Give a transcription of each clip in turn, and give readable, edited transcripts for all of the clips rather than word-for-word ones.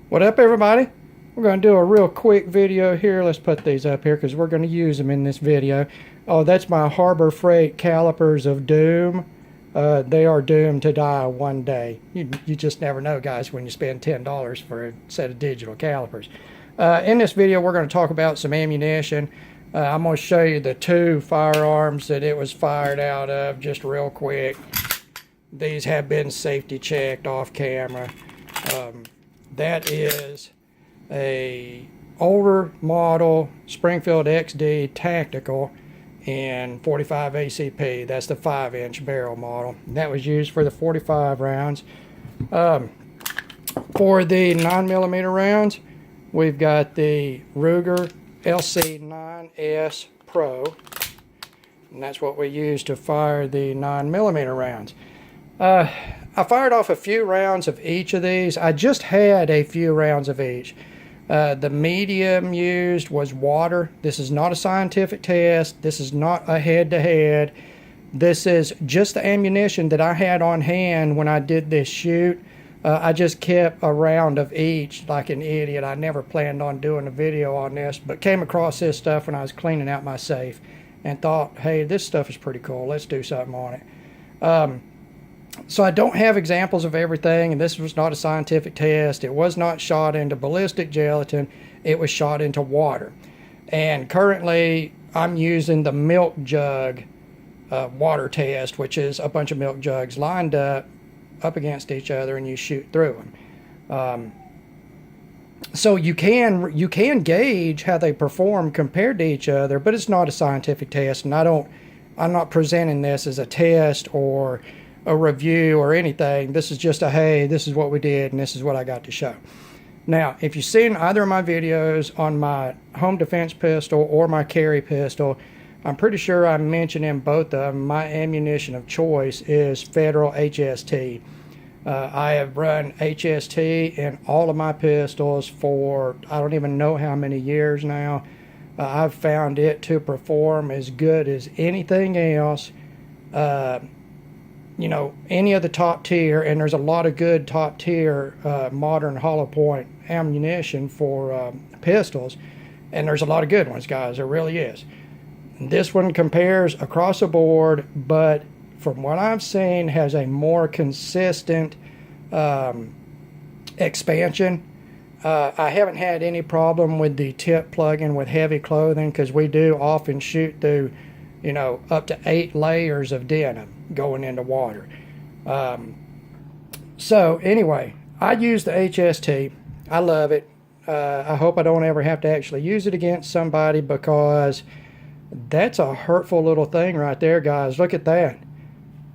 What up, everybody? We're going to do a real quick video here. Let's put these up here because we're going to use them in this video. Oh, that's my Harbor Freight calipers of doom. They are doomed to die one day. You just never know, guys, when you spend $10 for a set of digital calipers. In this video, we're going to talk about some ammunition. I'm going to show you the two firearms that it was fired out of just real quick. These have been safety checked off camera. That is a older model Springfield XD Tactical in 45 ACP. That's the 5-inch barrel model. That was used for the 45 rounds. For the 9mm rounds, we've got the Ruger LC9S Pro, and that's what we use to fire the 9mm rounds. I fired off a few rounds of each of these. I just had a few rounds of each. The medium used was water. This is not a scientific test. This is not a head-to-head. This is just the ammunition that I had on hand when I did this shoot. I just kept a round of each like an idiot. I never planned on doing a video on this, but came across this stuff when I was cleaning out my safe and thought, hey, this stuff is pretty cool. Let's do something on it. So I don't have examples of everything, and this was not a scientific test. It was not shot into ballistic gelatin. It was shot into water. And currently, I'm using the milk jug water test, which is a bunch of milk jugs lined up against each other, and you shoot through them. So you can gauge how they perform compared to each other, but it's not a scientific test, and I'm not presenting this as a test or a review or anything. This is just a, hey, this is what we did and this is what I got to show. Now, if you've seen either of my videos on my home defense pistol or my carry pistol, I'm pretty sure I mentioned in both of them my ammunition of choice is Federal HST. I have run HST in all of my pistols for I don't even know how many years now. I've found it to perform as good as anything else. You know, any of the top tier, and there's a lot of good top tier modern hollow point ammunition for pistols, and there's a lot of good ones, guys. There really is. This one compares across the board, but from what I've seen, has a more consistent expansion. I haven't had any problem with the tip plug-in with heavy clothing, because we do often shoot through, you know, up to 8 layers of denim going into water. So anyway, I use the HST. I love it. I hope I don't ever have to actually use it against somebody, because that's a hurtful little thing right there, guys. Look at that.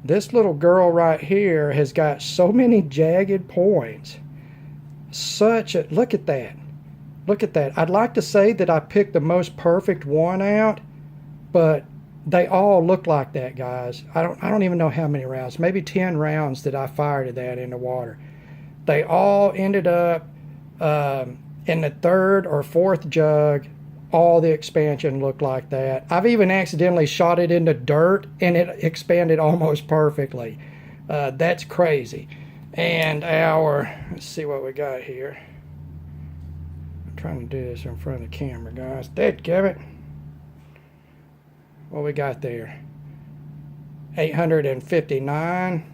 This little girl right here has got so many jagged points. Look at that. Look at that. I'd like to say that I picked the most perfect one out, but they all look like that, guys. I don't even know how many rounds. Maybe 10 rounds that I fired at that in the water. They all ended up in the 3rd or 4th jug. All the expansion looked like that. I've even accidentally shot it into dirt and it expanded almost perfectly. That's crazy. And let's see what we got here. I'm trying to do this in front of the camera, guys. Dadgummit. What we got there? 859.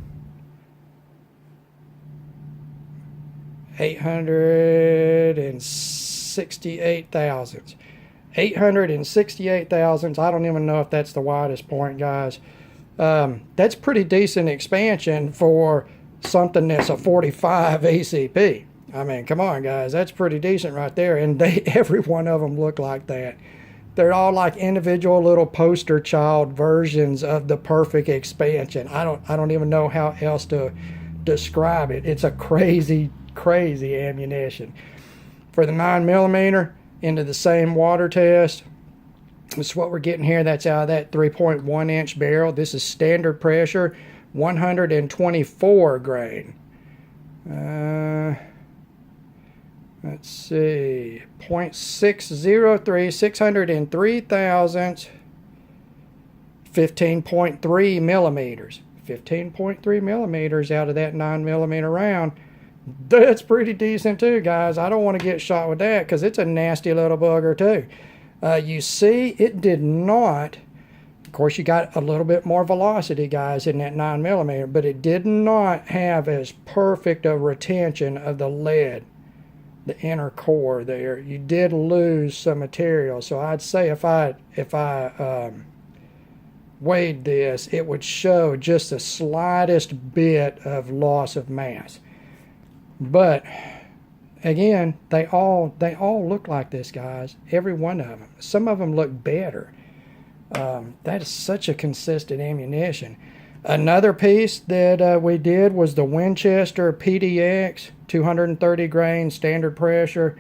868 thousandths. 868 thousandths. I don't even know if that's the widest point, guys. That's pretty decent expansion for something that's a 45 ACP. I mean, come on, guys. That's pretty decent right there. And every one of them look like that. They're all like individual little poster child versions of the perfect expansion. I don't even know how else to describe it. It's a crazy, crazy ammunition. For the 9mm, into the same water test, this is what we're getting here. That's out of that 3.1 inch barrel. This is standard pressure, 124 grain. Let's see, 0.603, 603 thousandths, 15.3 millimeters. 15.3 millimeters out of that 9mm round. That's pretty decent too, guys. I don't want to get shot with that because it's a nasty little bugger too. You see, it did not. Of course, you got a little bit more velocity, guys, in that 9mm, but it did not have as perfect a retention of the lead, the inner core there. You did lose some material, so I'd say if I weighed this, it would show just the slightest bit of loss of mass. But again, they all look like this, guys. Every one of them. Some of them look better. That is such a consistent ammunition. Another piece that we did was the Winchester PDX 230 grain standard pressure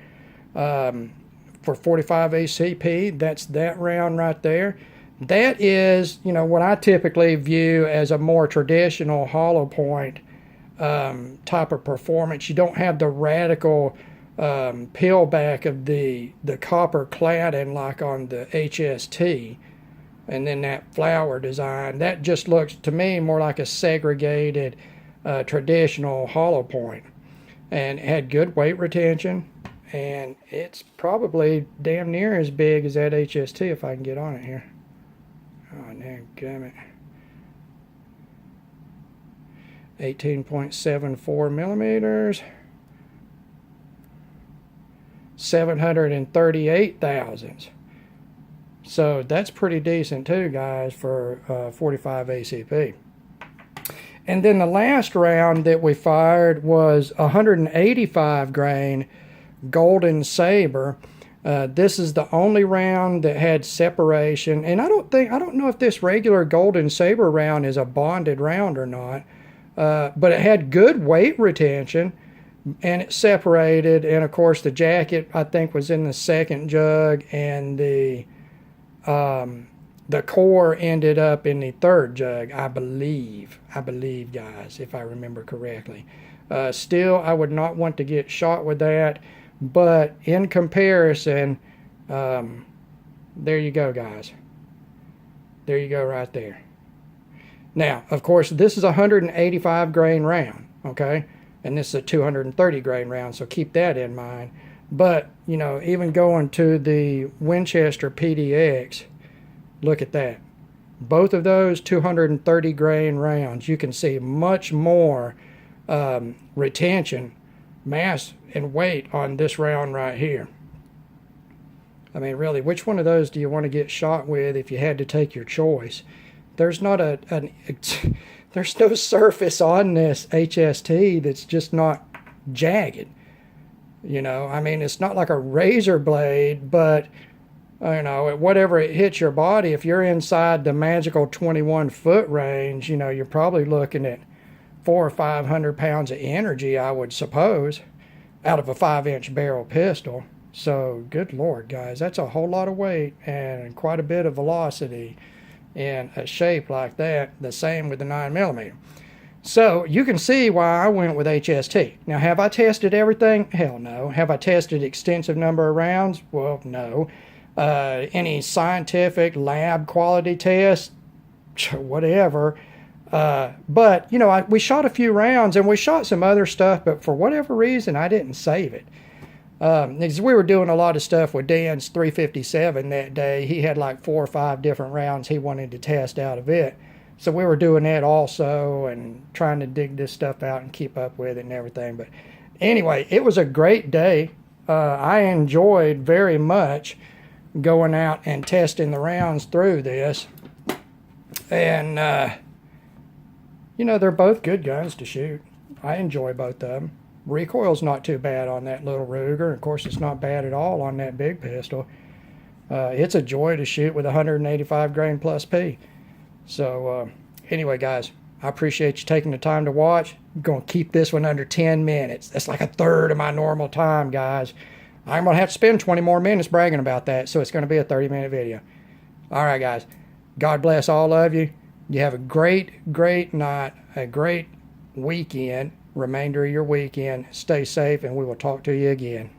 for 45 ACP. That's that round right there. That is, you know, what I typically view as a more traditional hollow point type of performance. You don't have the radical peel back of the copper cladding like on the HST, and then that flower design. That just looks to me more like a segregated traditional hollow point, and it had good weight retention, and it's probably damn near as big as that HST if I can get on it here. Oh, damn it. 18.74 millimeters. 738 thousandths. So that's pretty decent too, guys, for 45 ACP. And then the last round that we fired was 185 grain Golden Saber. This is the only round that had separation, and I don't know if this regular Golden Saber round is a bonded round or not, but it had good weight retention, and it separated. And of course, the jacket I think was in the second jug, and the core ended up in the third jug, I believe, guys, if I remember correctly. Still, I would not want to get shot with that. But in comparison, there you go, guys. There you go right there. Now, of course, this is a 185 grain round, okay? And this is a 230 grain round, so keep that in mind. But, you know, even going to the Winchester PDX, look at that. Both of those 230 grain rounds, you can see much more retention, mass, and weight on this round right here. I mean, really, which one of those do you want to get shot with if you had to take your choice? There's not there's no surface on this HST that's just not jagged. You know, I mean, it's not like a razor blade, but you know, whatever it hits your body, if you're inside the magical 21 foot range, you know, you're probably looking at 400 or 500 pounds of energy, I would suppose, out of a 5-inch barrel pistol. So, good Lord, guys, that's a whole lot of weight and quite a bit of velocity in a shape like that. The same with the 9mm. So, you can see why I went with HST. Now, have I tested everything? Hell no. Have I tested extensive number of rounds? Well, no. Any scientific lab quality tests? Whatever. But, you know, we shot a few rounds and we shot some other stuff, but for whatever reason, I didn't save it. Because we were doing a lot of stuff with Dan's 357 that day. He had like 4 or 5 different rounds he wanted to test out of it. So we were doing that also and trying to dig this stuff out and keep up with it and everything. But anyway, it was a great day. I enjoyed very much going out and testing the rounds through this. And, you know, they're both good guns to shoot. I enjoy both of them. Recoil's not too bad on that little Ruger. Of course, it's not bad at all on that big pistol. It's a joy to shoot with 185 grain plus P. So, anyway, guys, I appreciate you taking the time to watch. I'm going to keep this one under 10 minutes. That's like a third of my normal time, guys. I'm going to have to spend 20 more minutes bragging about that, so it's going to be a 30-minute video. All right, guys. God bless all of you. You have a great, great night, a great weekend, remainder of your weekend. Stay safe, and we will talk to you again.